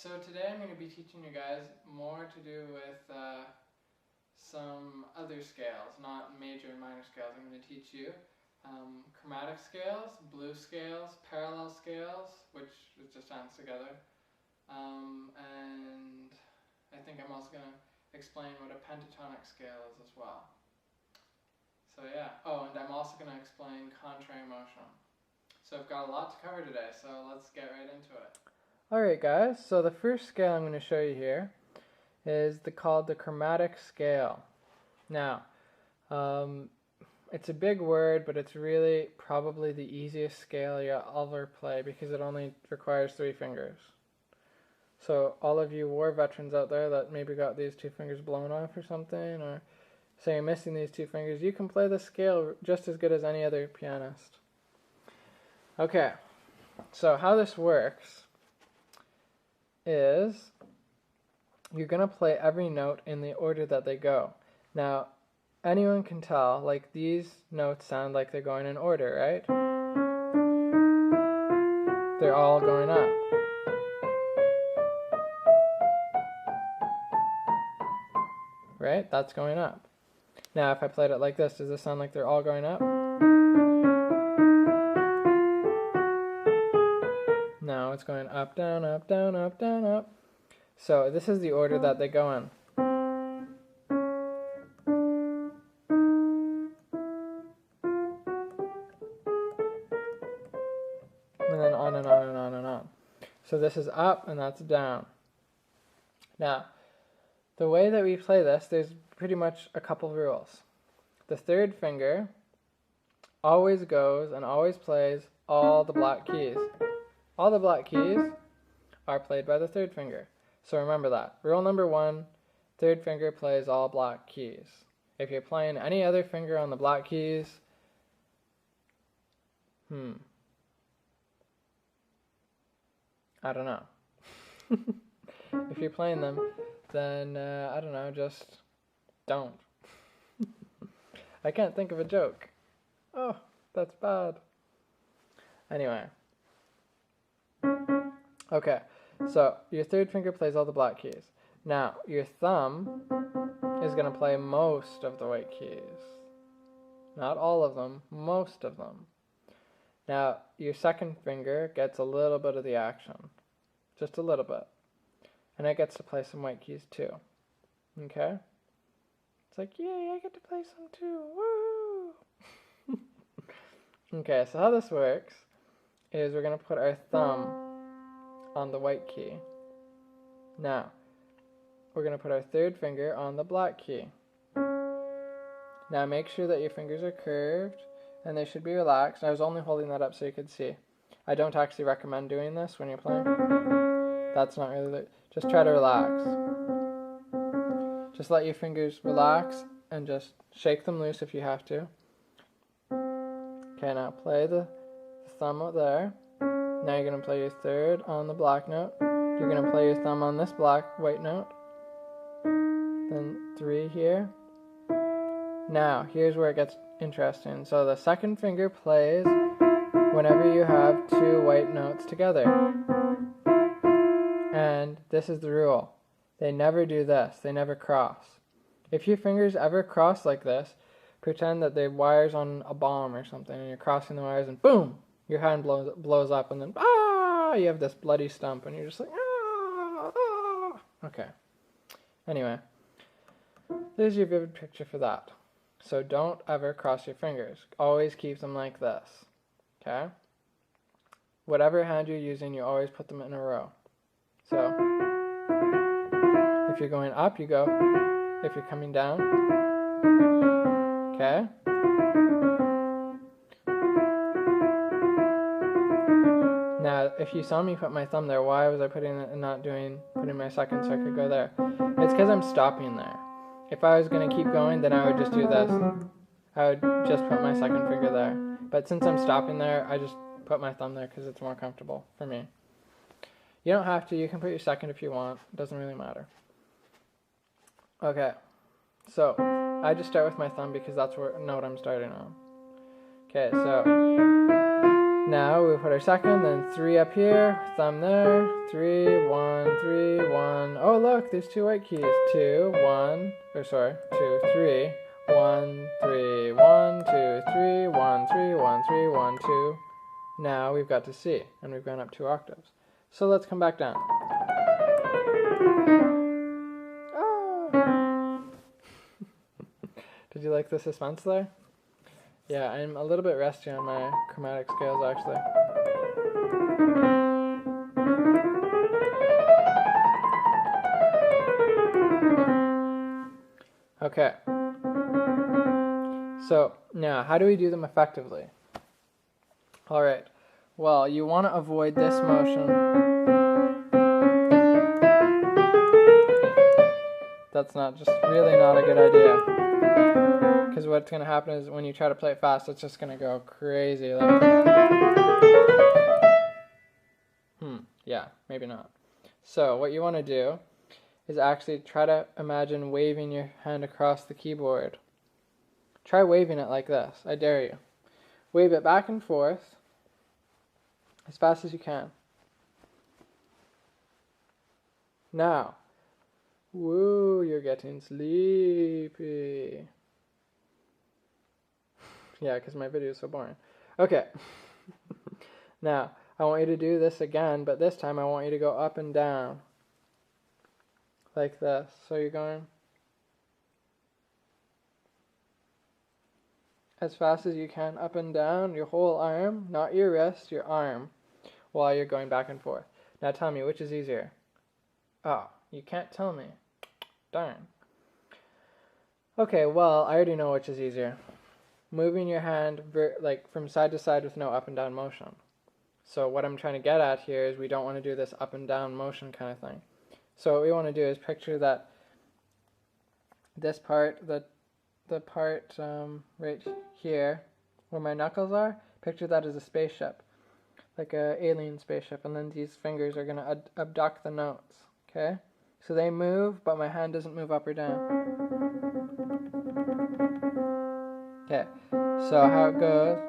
so today I'm going to be teaching you guys more to do with some other scales, not major and minor scales. I'm going to teach you chromatic scales, blue scales, parallel scales, which is just hands together, and I think I'm also going to explain what a pentatonic scale is as well. So yeah, oh, and I'm also going to explain contrary motion. So I've got a lot to cover today, so let's get right into it. Alright guys, so the first scale I'm going to show you here is called the chromatic scale. Now, it's a big word, but it's really probably the easiest scale you'll ever play because it only requires 3 fingers. So all of you war veterans out there that maybe got these 2 fingers blown off or something, or say you're missing these 2 fingers, you can play the scale just as good as any other pianist. Okay, so how this works is you're going to play every note in the order that they go. Now, anyone can tell, like these notes sound like they're going in order, right? They're all going up. Right? That's going up. Now, if I played it like this, does this sound like they're all going up? No, it's going up, down, up, down, up, down, up. So this is the order that they go in. And then on and on and on and on. So this is up and that's down. Now, the way that we play this, there's pretty much a couple rules. The 3rd finger always goes and always plays all the black keys. All the black keys are played by the 3rd finger. So remember that. Rule number 1, 3rd finger plays all black keys. If you're playing any other finger on the black keys, I don't know. If you're playing them, then, I don't know, just don't. I can't think of a joke. Oh, that's bad. Anyway. Okay, so your 3rd finger plays all the black keys. Now, your thumb is going to play most of the white keys. Not all of them, most of them. Now, your 2nd finger gets a little bit of the action. Just a little bit. And it gets to play some white keys too. Okay? It's like, yay, I get to play some too. Woo! Okay, so how this works is we're going to put our thumb on the white key. Now, we're going to put our 3rd finger on the black key. Now make sure that your fingers are curved and they should be relaxed. I was only holding that up so you could see. I don't actually recommend doing this when you're playing. That's not really just try to relax. Just let your fingers relax and just shake them loose if you have to. Okay, now play the thumb out there. Now you're going to play your 3rd on the black note. You're going to play your thumb on this white note. Then 3 here. Now, here's where it gets interesting. So the 2nd finger plays whenever you have 2 white notes together. And this is the rule. They never do this. They never cross. If your fingers ever cross like this, pretend that the wire's on a bomb or something and you're crossing the wires and boom! Your hand blows up and then, you have this bloody stump and you're just like, Okay. Anyway, there's your vivid picture for that. So don't ever cross your fingers. Always keep them like this. Okay? Whatever hand you're using, you always put them in a row. So, if you're going up, you go. If you're coming down, okay? Now, if you saw me put my thumb there, why was I putting it and not putting my 2nd so I could go there? It's because I'm stopping there. If I was going to keep going, then I would just do this. I would just put my 2nd finger there. But since I'm stopping there, I just put my thumb there because it's more comfortable for me. You don't have to. You can put your 2nd if you want. It doesn't really matter. Okay. So, I just start with my thumb because that's what note I'm starting on. Okay, so Now we put our second, then 3 up here, thumb there, 3, 1, 3, 1. Oh look, there's 2 white keys. 2, 1, 2, 3, 1, 3, 1, 2, 3, 1, 3, 1, 3, 1, 2. Now we've got to C, and we've gone up 2 octaves. So let's come back down. Ah. Did you like the suspense there? Yeah, I'm a little bit rusty on my chromatic scales actually. Okay. So, now, how do we do them effectively? Alright, well, you want to avoid this motion. That's really not a good idea. Because what's going to happen is when you try to play it fast, it's just going to go crazy. Like, yeah, maybe not. So what you want to do is actually try to imagine waving your hand across the keyboard. Try waving it like this, I dare you. Wave it back and forth as fast as you can. Now, woo, you're getting sleepy. Yeah, because my video is so boring. Okay. Now, I want you to do this again, but this time I want you to go up and down. Like this. So you're going as fast as you can up and down your whole arm, not your wrist, your arm, while you're going back and forth. Now tell me, which is easier? Oh, you can't tell me. Darn. Okay, well, I already know which is easier. Moving your hand like from side to side with no up and down motion. So what I'm trying to get at here is we don't want to do this up and down motion kind of thing. So what we want to do is picture that this part, the part right here where my knuckles are, picture that as a spaceship, like an alien spaceship, and then these fingers are going to abduct the notes, okay? So they move, but my hand doesn't move up or down. Okay, so how it goes.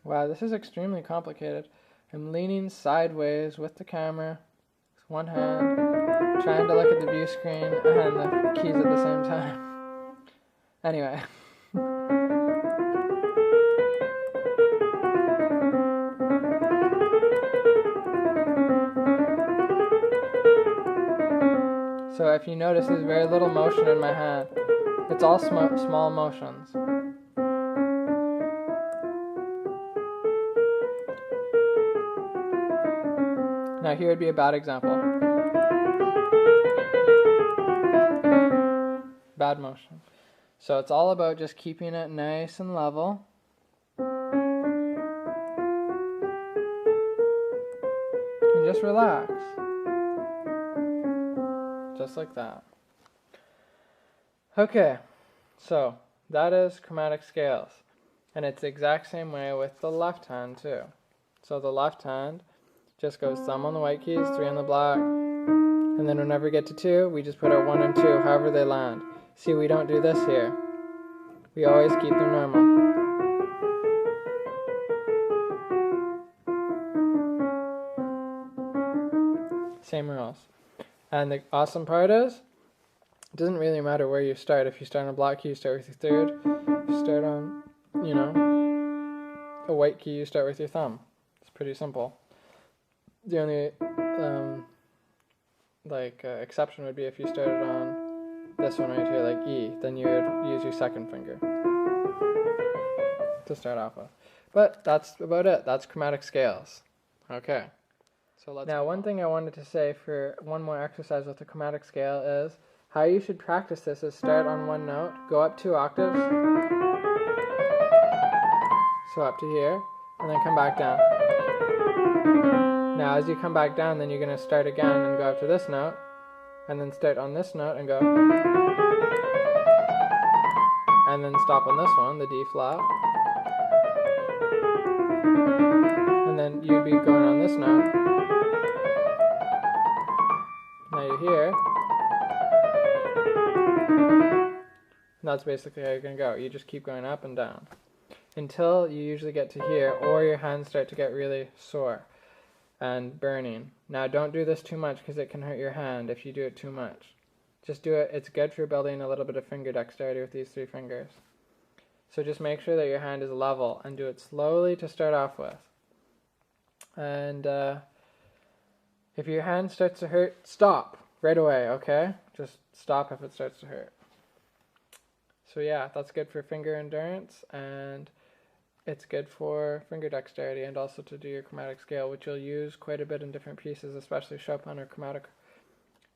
Wow, this is extremely complicated. I'm leaning sideways with the camera, with one hand, trying to look at the view screen and the keys at the same time. Anyway. So if you notice, there's very little motion in my hand. It's all small motions. Now here would be a bad example. Bad motion. So it's all about just keeping it nice and level. And just relax. Just like that. Okay, so that is chromatic scales. And it's the exact same way with the left hand too. So the left hand just goes thumb on the white keys, 3 on the black, and then whenever we get to 2, we just put our 1 and 2, however they land. See, we don't do this here. We always keep them normal. Same rules. And the awesome part is, it doesn't really matter where you start. If you start on a black key, you start with your third. If you start on, a white key, you start with your thumb. It's pretty simple. The only exception would be if you started on this one right here, like E, then you would use your second finger to start off with. But that's about it. That's chromatic scales. Okay. So let's now, one thing I wanted to say for one more exercise with the chromatic scale is how you should practice this is start on one note, go up 2 octaves, so up to here, and then come back down. Now as you come back down, then you're going to start again and go up to this note, and then start on this note and go, and then stop on this one, the D flat, and then you'd be going on this note. Now you're here, And that's basically how you're going to go. You just keep going up and down until you usually get to here, or your hands start to get really sore and burning. Now don't do this too much because it can hurt your hand if you do it too much. Just do it. It's good for building a little bit of finger dexterity with these 3 fingers. So just make sure that your hand is level and do it slowly to start off with. And if your hand starts to hurt, stop right away, okay? Just stop if it starts to hurt. So yeah, that's good for finger endurance, and it's good for finger dexterity, and also to do your chromatic scale, which you'll use quite a bit in different pieces, especially Chopin or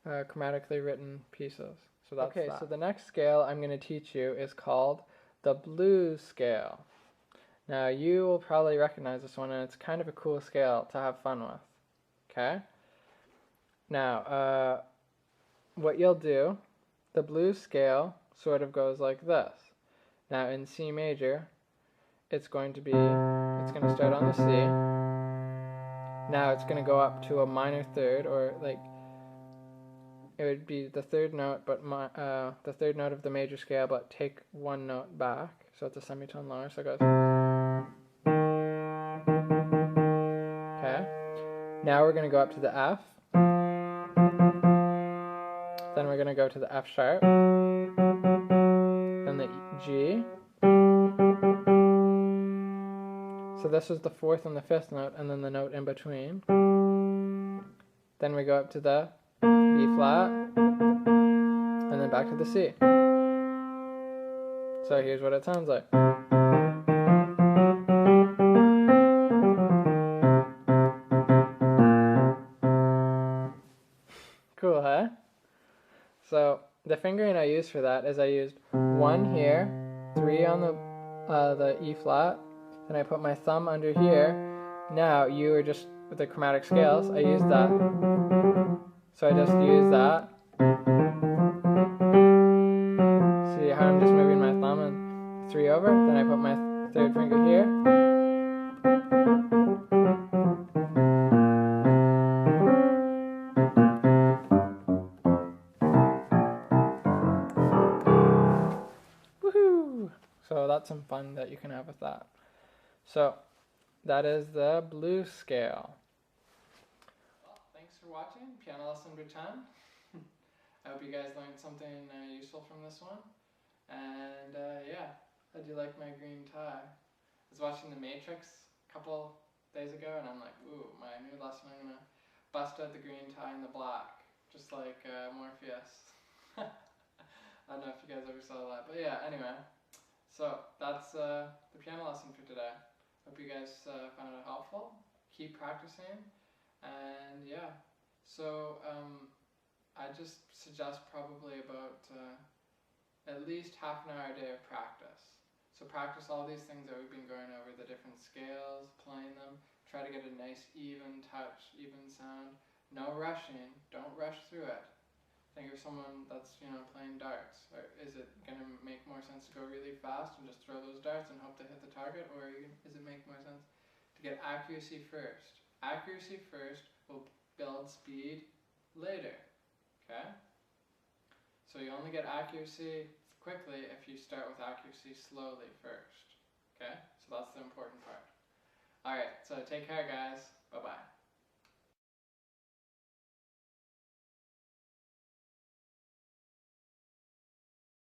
chromatically written pieces. So that's okay. So the next scale I'm going to teach you is called the blues scale. Now you will probably recognize this one, and it's kind of a cool scale to have fun with. Okay? Now, what you'll do, the blues scale sort of goes like this. Now in C major, it's going to start on the C. Now it's going to go up to a minor third, or like, it would be the third note, but the third note of the major scale, but take 1 note back, so it's a semitone lower, so it goes. Okay. Now we're going to go up to the F. Then we're going to go to the F sharp. Then the G. So this is the 4th and the 5th note, and then the note in between. Then we go up to the B flat, and then back to the C. So here's what it sounds like. Cool, huh? So the fingering I used for that is I used 1 here, 3 on the E flat, then I put my thumb under here. Now you were just with the chromatic scales, I used that. So I just use that. See how I'm just moving my thumb and 3 over? Then I put my 3rd finger here. Woohoo! So that's some fun that you can have with that. So that is the blues scale. Thanks for watching Piano Lesson number 10. I hope you guys learned something useful from this one. And yeah, I do like my green tie. I was watching The Matrix a couple days ago, and I'm like, ooh, my new lesson, I'm going to bust out the green tie and the black, just like Morpheus. I don't know if you guys ever saw that, but yeah, anyway. So that's the piano lesson for today. Hope you guys found it helpful. Keep practicing. And yeah, so I just suggest probably about at least half an hour a day of practice. So practice all these things that we've been going over, the different scales, playing them. Try to get a nice even touch, even sound. No rushing. Don't rush through it. Think of someone that's, playing darts. Or is it going to make more sense to go really fast and just throw those darts and hope to hit the target? Or does it make more sense to get accuracy first? Accuracy first will build speed later. Okay? So you only get accuracy quickly if you start with accuracy slowly first. Okay? So that's the important part. Alright, so take care guys. Bye-bye.